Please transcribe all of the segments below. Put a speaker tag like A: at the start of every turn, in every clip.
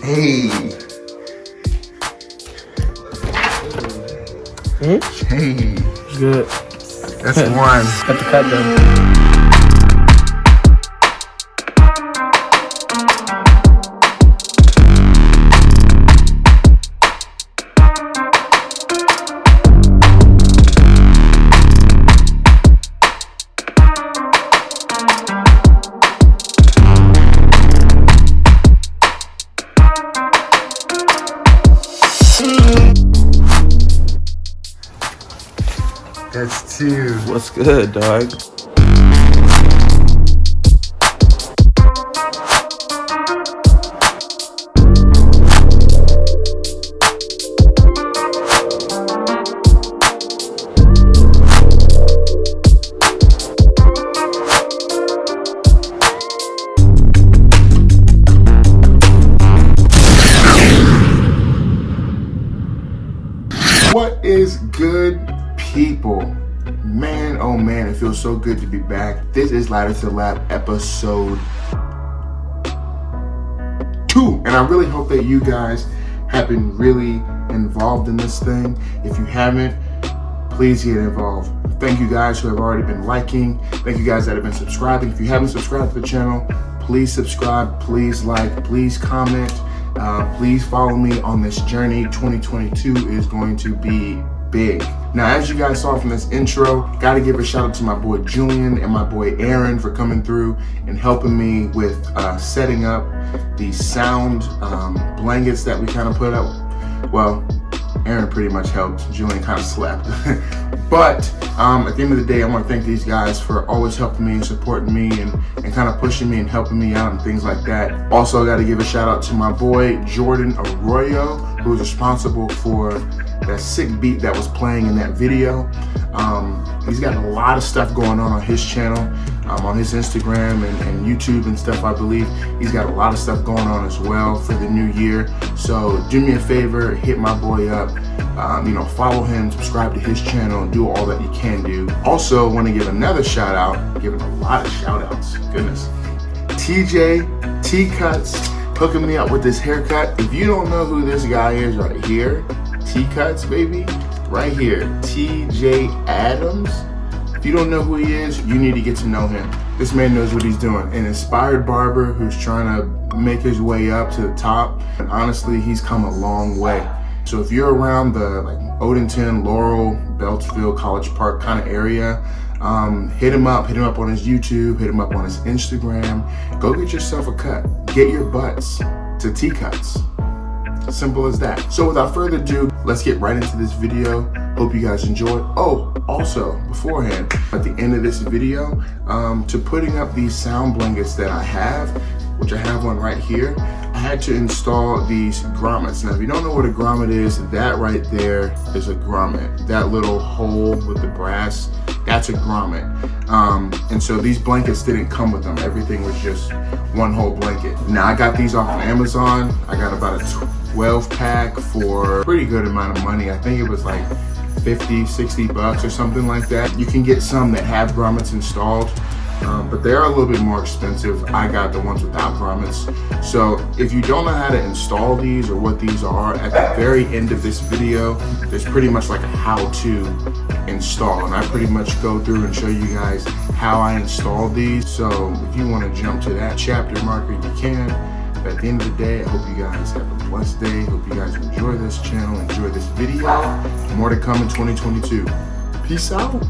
A: Hey. Hey.
B: Good.
A: That's one.
B: Got the cut done.
A: That's two.
B: What's good, dog?
A: What is good, people? Man, oh man, it feels so good to be back. This is Ladder to Lab episode 2. And I really hope that you guys have been really involved in this thing. If you haven't, please get involved. Thank you guys who have already been liking. Thank you guys that have been subscribing. If you haven't subscribed to the channel, please subscribe, please like, please comment. Please follow me on this journey. 2022 is going to be big. Now, as you guys saw from this intro, gotta give a shout out to my boy Julian and my boy Aaron for coming through and helping me with setting up the sound blankets that we kind of put up. Well, Aaron pretty much helped. Julian kind of slept. But at the end of the day, I want to thank these guys for always helping me and supporting me and kind of pushing me and helping me out and things like that. Also, I got to give a shout out to my boy Jordan Arroyo, who was responsible for that sick beat that was playing in that video. He's got a lot of stuff going on his channel, on his Instagram and YouTube and stuff. I believe he's got a lot of stuff going on as well for the new year. So do me a favor, hit my boy up, follow him, subscribe to his channel, do all that you can do. Also want to give another shout out, giving a lot of shout outs, goodness. TJ T-Cuts hooking me up with this haircut. If you don't know who this guy is right here, T-Cuts, baby, right here, TJ Adams. If you don't know who he is, you need to get to know him. This man knows what he's doing. An inspired barber who's trying to make his way up to the top. And honestly, he's come a long way. So if you're around the Odenton, Laurel, Beltsville, College Park kind of area, hit him up on his YouTube, hit him up on his Instagram. Go get yourself a cut. Get your butts to T-Cuts. Simple as that. So without further ado, let's get right into this video. Hope you guys enjoy. Oh, also beforehand, at the end of this video, to putting up these sound blankets that I have, which I have one right here, I had to install these grommets. Now, if you don't know what a grommet is, that right there is a grommet. That little hole with the brass, that's a grommet. And so these blankets didn't come with them. Everything was just one whole blanket. Now, I got these off of Amazon. I got about a 12 pack for a pretty good amount of money. I think it was like 50, 60 bucks or something like that. You can get some that have grommets installed, but they are a little bit more expensive. I got the ones without grommets. So if you don't know how to install these or what these are, at the very end of this video, there's pretty much like a how-to install. And I pretty much go through and show you guys how I installed these. So if you want to jump to that chapter marker, you can. But at the end of the day, I hope you guys have a blessed day. Hope you guys enjoy this channel, enjoy this video. More to come in 2022. Peace out.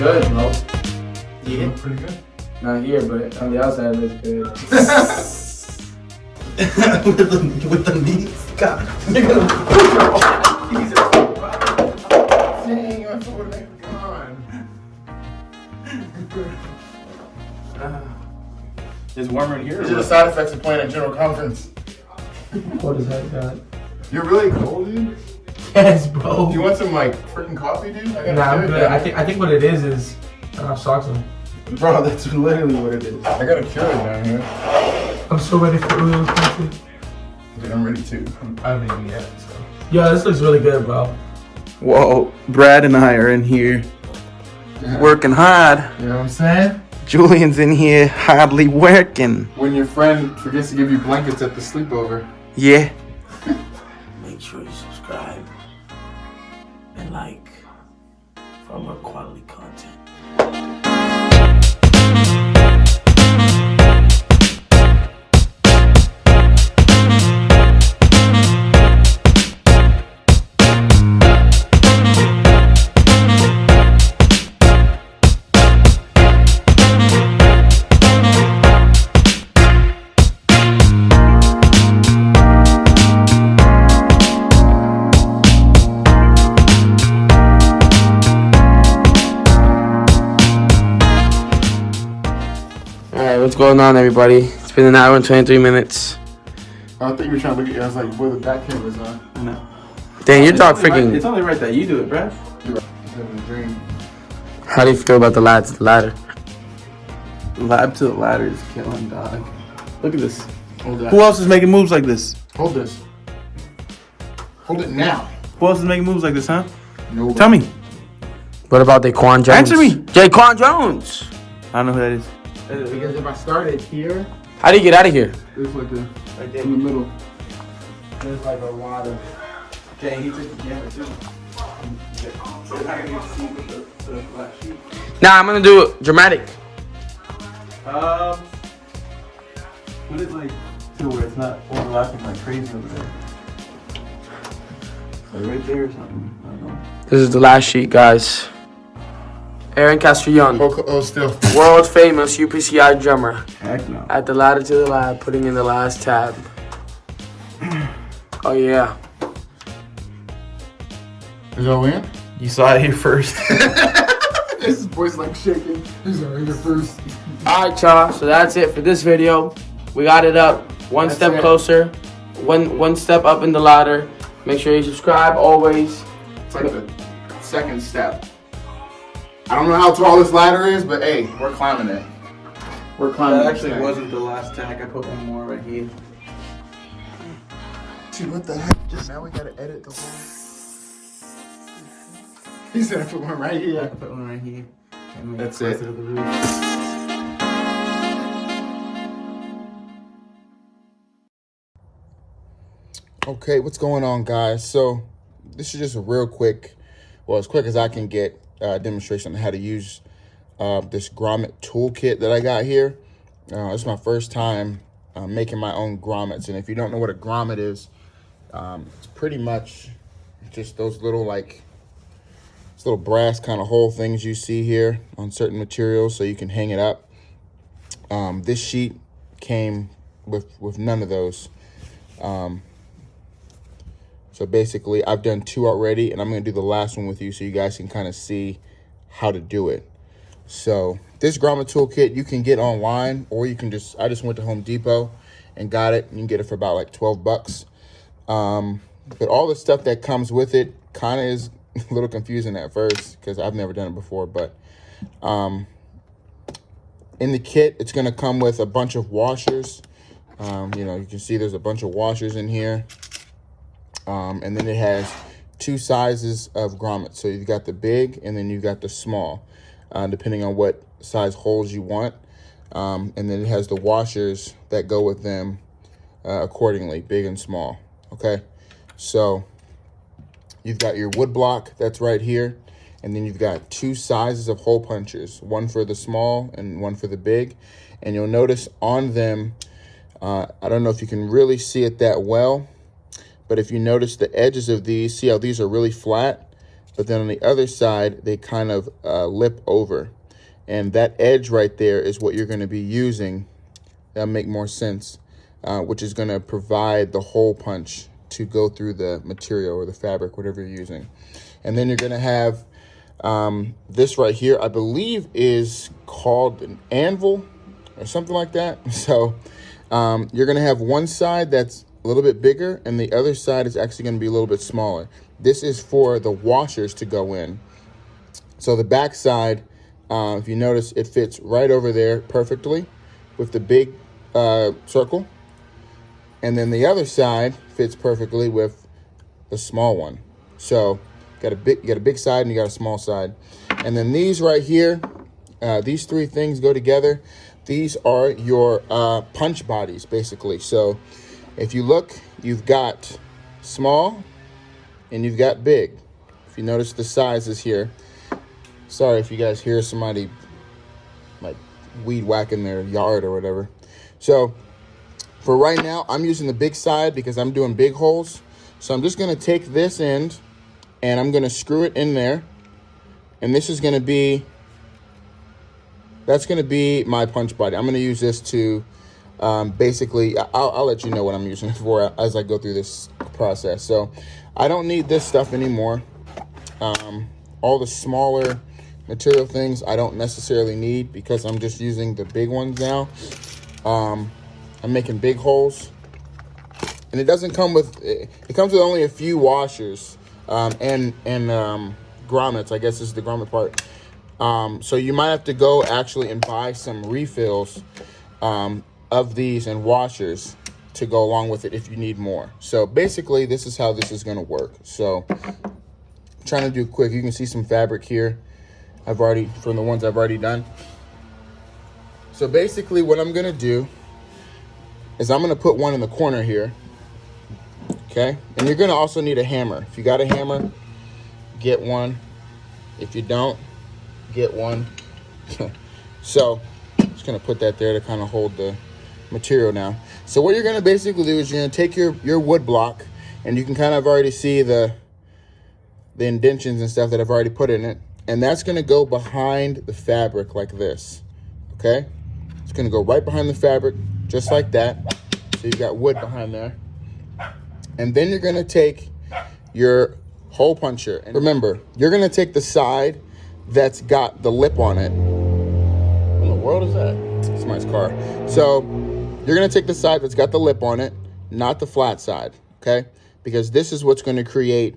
C: good, bro.
A: You look pretty good.
C: Not here, but on the outside it looks good.
B: with the knees. God, you're gonna
A: Dang, I thought it gone.
B: It's warmer in here.
A: These are the side effects of playing at General Conference.
C: What is that, God?
A: You're really cold, dude?
C: Yes, bro.
A: Do you want some, like, freaking coffee, dude? I
C: Nah, I'm good. I think what it is I don't have socks on.
A: Bro, that's literally what it is. I got a cure down here.
C: I'm so ready for Oreos country.
A: Dude, I'm ready too.
C: I haven't eaten yet, so. Yo, this looks really good, bro.
B: Whoa, Brad and I are in here working hard.
A: You know what I'm saying?
B: Julian's in here hardly working.
A: When your friend forgets to give you blankets at the sleepover.
B: Yeah.
D: Make sure you subscribe and like for more quality content.
C: What's going on, everybody? It's been an hour and 23 minutes.
A: I think you were trying to look at you. I was like, boy, the back camera's on.
B: I know.
C: Dang, your dog freaking.
B: It's only right that you do it, Brad.
A: You're right. I'm having a dream.
C: How do you feel about the ladder?
B: Lab to the ladder is killing, dog. Look at this.
A: Hold that.
B: Who else is making moves like this?
A: Hold this. Hold it now.
B: Who else is making moves like this, huh?
A: Nobody.
B: Tell me.
C: What about Daquan Jones?
B: Answer me.
C: Daquan Jones!
B: I don't know who that is.
A: Because if I started here,
C: How do you get out of here?
A: there's like a, right there in the middle.
C: There's like a lot of.
B: Jay, he took the camera too.
C: Nah, I'm gonna do it dramatic.
B: Put it like to where it's not overlapping like crazy over there. Like right there or something. I don't know.
C: This is the last sheet, guys. Aaron Castrillon,
A: Oh, still.
C: world famous UPCI drummer,
B: Heck no.
C: at the ladder to the lab, putting in the last tab. Oh yeah.
A: Is that in?
B: You saw it here first.
A: His voice like shaking. He's already here first.
C: Alright, y'all. So that's it for this video. We got it up one
A: That's
C: step
A: it.
C: closer, one step up in the ladder. Make sure you subscribe always.
A: It's like the second step. I don't know how tall this ladder is, but hey, we're climbing it. We're climbing
B: That
A: this
B: actually
A: thing.
B: wasn't the last tack. I put one more right here.
A: Dude, what the heck? Just now we gotta edit the whole. He said I put one right
B: I
A: here.
B: put one right here. And
A: That's
B: closer
A: it.
B: to the roof.
A: Okay, what's going on, guys? So this is just a real quick, well, as quick as I can get, demonstration on how to use this Grommet toolkit that I got here. This is my first time making my own grommets, and if you don't know what a grommet is, it's pretty much just those little little brass kind of hole things you see here on certain materials, so you can hang it up. This sheet came with none of those. So basically, I've done 2 already, and I'm going to do the last one with you so you guys can kind of see how to do it. So this grommet toolkit you can get online, or you can I just went to Home Depot and got it. You can get it for about like 12 bucks. But all the stuff that comes with it kind of is a little confusing at first because I've never done it before. But in the kit, it's going to come with a bunch of washers. You know, you can see there's a bunch of washers in here. And then it has 2 sizes of grommets. So you've got the big and then you've got the small, depending on what size holes you want. And then it has the washers that go with them accordingly, big and small. Okay, so you've got your wood block that's right here. And then you've got 2 sizes of hole punchers, one for the small and one for the big. And you'll notice on them, I don't know if you can really see it that well, but if you notice the edges of these, see how these are really flat? but then on the other side, they kind of lip over. And that edge right there is what you're going to be using. That'll make more sense, which is going to provide the hole punch to go through the material or the fabric, whatever you're using. And then you're going to have this right here, I believe is called an anvil or something like that. So you're going to have one side that's a little bit bigger and the other side is actually going to be a little bit smaller. This is for the washers to go in. So the back side, if you notice, it fits right over there perfectly with the big circle. And then the other side fits perfectly with the small one. So you got a big side and you got a small side. And then these right here, these three things go together. These are your punch bodies, basically. So if you look, you've got small and you've got big. If you notice the sizes here. Sorry if you guys hear somebody like weed whacking their yard or whatever. So for right now, I'm using the big side because I'm doing big holes. So I'm just going to take this end and I'm going to screw it in there. And this is going to be, that's going to be my punch body. I'm going to use this to basically, I'll let you know what I'm using it for as I go through this process. So I don't need this stuff anymore. All the smaller material things I don't necessarily need because I'm just using the big ones now. I'm making big holes, and it doesn't come with, it comes with only a few washers and grommets. I guess this is the grommet part. So you might have to go actually and buy some refills of these and washers to go along with it if you need more. So basically this is how this is going to work. So I'm trying to do quick. You can see some fabric here. From the ones I've already done. So basically what I'm gonna do is I'm gonna put one in the corner here, okay? And you're gonna also need a hammer. If you got a hammer, get one. If you don't, get one. So I'm just gonna put that there to kind of hold the material now. So what you're gonna basically do is you're gonna take your wood block, and you can kind of already see the indentions and stuff that I've already put in it. And that's going to go behind the fabric like this, okay? It's going to go right behind the fabric, just like that. So you've got wood behind there. And then you're going to take your hole puncher. And remember, you're going to take the side that's got the lip on it. What in the world is that? It's my car. So you're going to take the side that's got the lip on it, not the flat side, okay? Because this is what's going to create...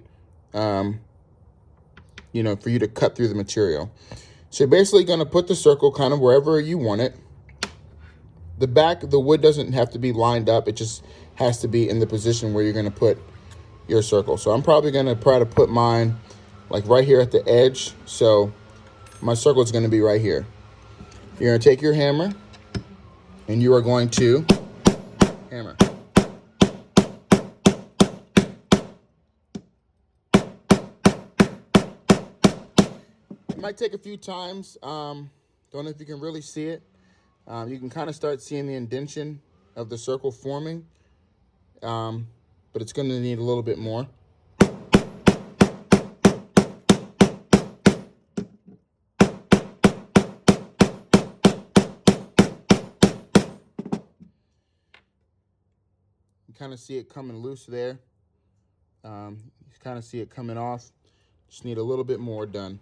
A: for you to cut through the material. So you're basically going to put the circle kind of wherever you want it. The back of the wood doesn't have to be lined up. It just has to be in the position where you're going to put your circle. So I'm probably going to try to put mine like right here at the edge. So my circle is going to be right here. You're going to take your hammer and you are going to hammer. Might take a few times. Don't know if you can really see it. You can kind of start seeing the indentation of the circle forming, but it's going to need a little bit more. You kind of see it coming loose there. You kind of see it coming off. Just need a little bit more done.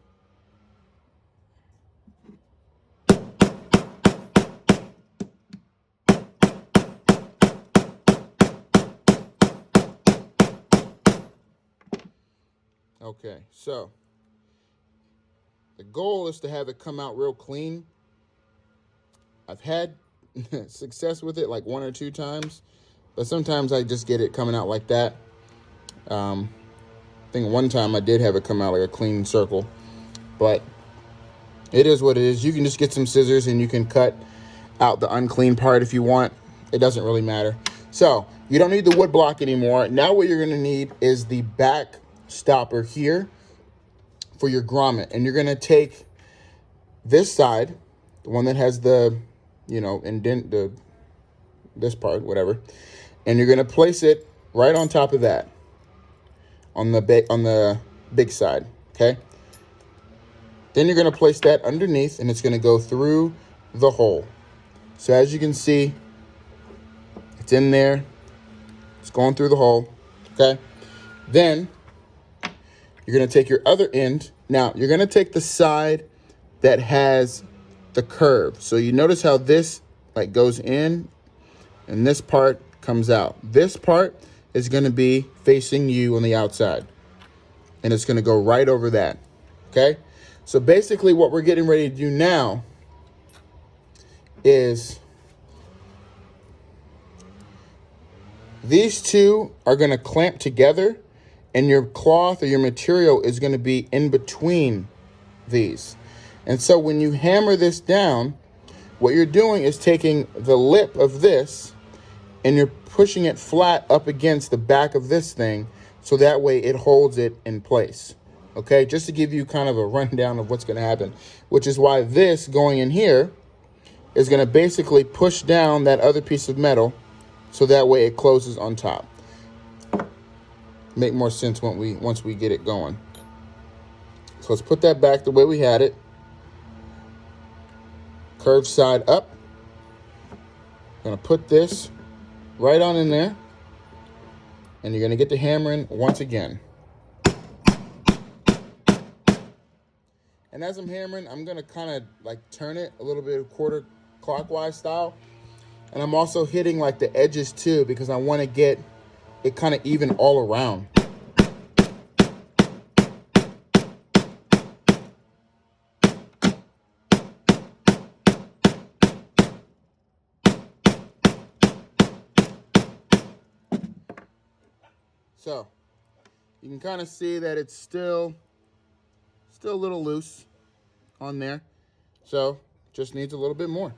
A: Okay, so the goal is to have it come out real clean. I've had success with it like 1 or 2 times, but sometimes I just get it coming out like that. I think one time I did have it come out like a clean circle, but it is what it is. You can just get some scissors and you can cut out the unclean part if you want. It doesn't really matter. So you don't need the wood block anymore. Now what you're going to need is the back stopper here for your grommet, and you're going to take this side, the one that has the indent, this part, whatever, and you're going to place it right on top of that on the big side, okay? Then you're gonna place that underneath and it's gonna go through the hole. So as you can see, it's in there, it's going through the hole, okay? Then you're gonna take your other end. Now, you're gonna take the side that has the curve. So you notice how this like goes in and this part comes out. This part is gonna be facing you on the outside. And it's gonna go right over that, okay? So basically what we're getting ready to do now is these two are gonna clamp together and your cloth or your material is gonna be in between these. And so when you hammer this down, what you're doing is taking the lip of this and you're pushing it flat up against the back of this thing so that way it holds it in place. Okay, just to give you kind of a rundown of what's gonna happen, which is why this going in here is gonna basically push down that other piece of metal so that way it closes on top. Make more sense once we get it going. So let's put that back the way we had it. Curved side up. Gonna put this right on in there. And you're gonna get the hammering once again. And as I'm hammering, I'm gonna kind of like turn it a little bit quarter clockwise style. And I'm also hitting like the edges too because I wanna get it kind of even all around. So you can kind of see that it's still a little loose on there. So just needs a little bit more.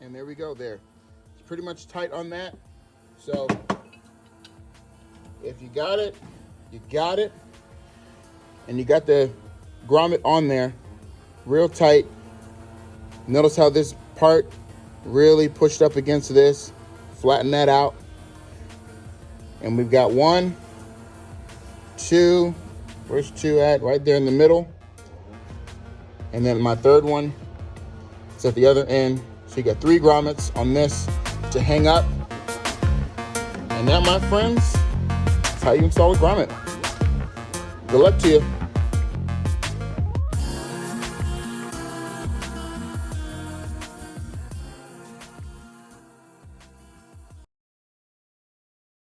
A: And there we go there. It's pretty much tight on that. So if you got it, you got it. And you got the grommet on there real tight. Notice how this part really pushed up against this. Flatten that out. And we've got 1, 2, where's 2 at? Right there in the middle. And then my third one is at the other end. So you got 3 grommets on this to hang up. And that, my friends, is how you install a grommet. Good luck to you.